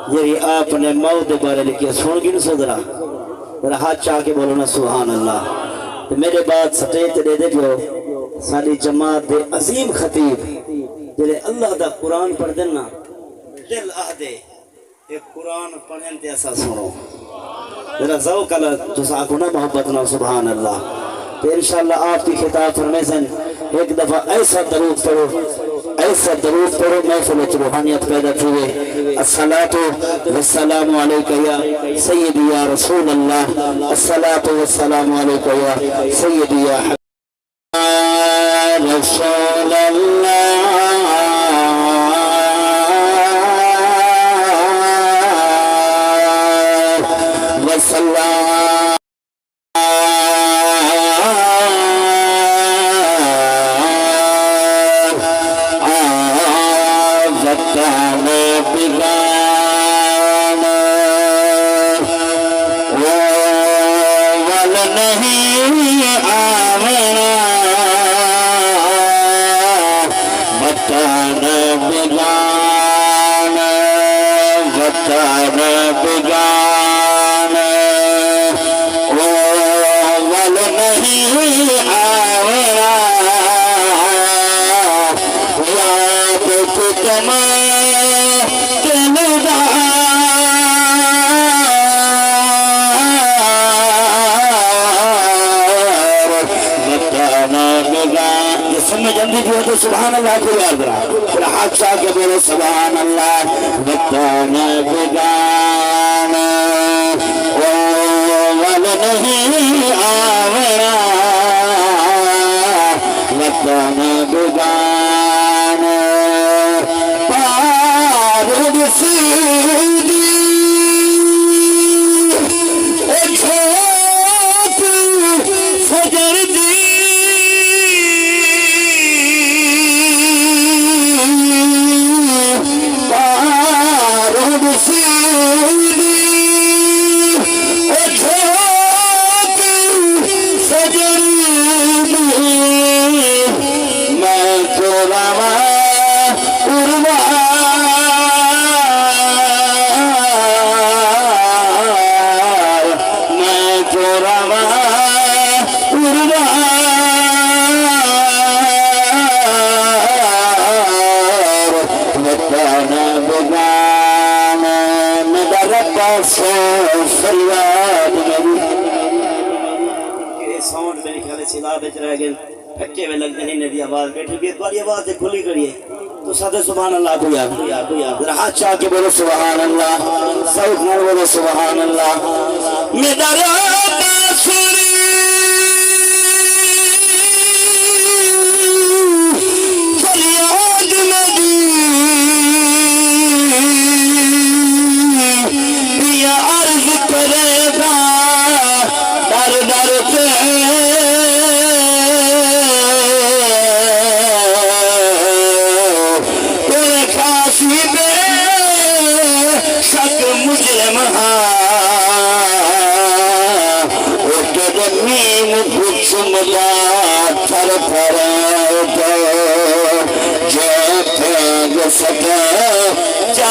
जी आपने मौत के बारे लिखी सुन की नहीं सुधरा मेरा हाथ चाह के बोलो ना सुभान अल्लाह। तो मेरे बाद स्टेज दे दे जो सारी जमात दे अजीम खतीब जेड़े अल्लाह दा कुरान पढ़ते ना दिल आदे एक कुरान पढ़न ते ऐसा सुनो मेरा ज़ौक़ अला तुस आखो ना मोहब्बत ना सुभान अल्लाह। तो इंशाअल्लाह आपकी खिताब फरमाइसन एक दफा ऐसा दरूद पढ़ो महफिल में रूहानियत पैदा हुए। अस्सलातु वस्सलामु अलैका या सय्यदी या रसूल अल्लाह, अस्सलातु वस्सलामु अलैका या सय्यदी या रसूल अल्लाह। सुभान अल्लाह को याद रहा हाथ चाह के बोलो सुभान अल्लाह। बताना बेगान ओ वल नहीं आवरा बताना बेगान पार सीधी फजर दी आवाज बैठी गई तुम्हारी आवाज से खुली करिए तो सादे सुभान अल्लाह को याद हाथ चाह के बोलो सुभान अल्लाह। सब बोलो सुभान अल्लाह। मेरा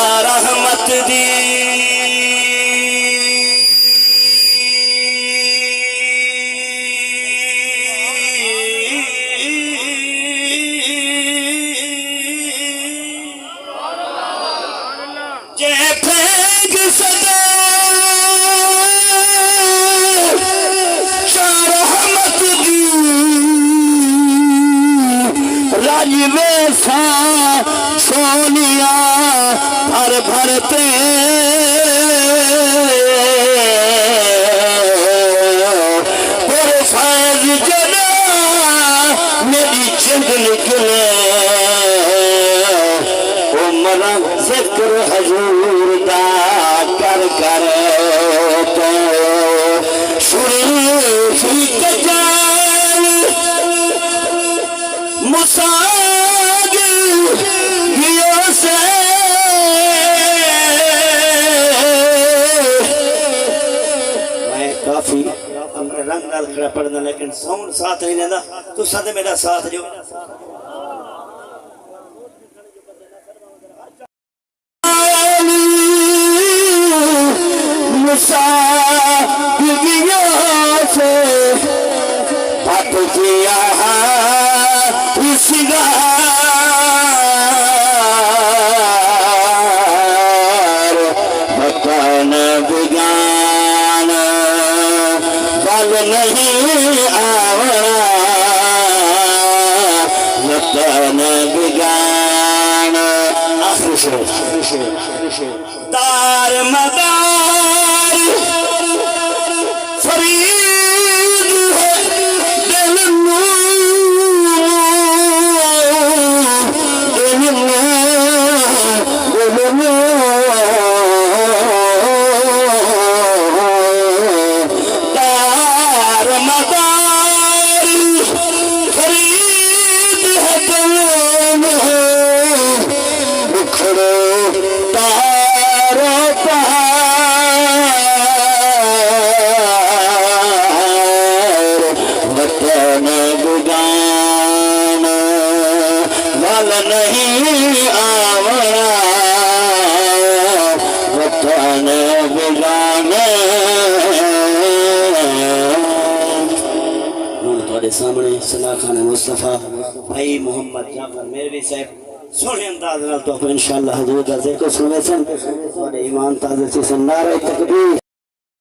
रहमत दी जय फेंक सदा रहमत दी राजवे सा सोनिया भर भरते फैज जना मेरी जिंद निकले उमरा जिक्र हजूर दा कर कर तो शुरू कजाल मुसाग से काफी रंग नाल खड़ा पढ़ना लेकिन साउंड साथ नहीं लेना तो साथ मेरा साथ जो सादगियों से पट किया इसगार वतन बिगान बल नहीं आवड़ा वतन बिगान आखिर शेर तार मदार फरीद है दिल तार मदार फरीद है दिल उखड़ो तारो पहाड़ वतन बिगान बल नहीं आवड़ा वतन बिगान थोड़े सामने सलाह खान मुस्तफा भाई मोहम्मद जाफर मेरवी साहब सोने अंदाज तो इंशाअल्लाह हजूर का जिक्र सुने सन थोड़े ईमान ताज़े से नारे तकबीर।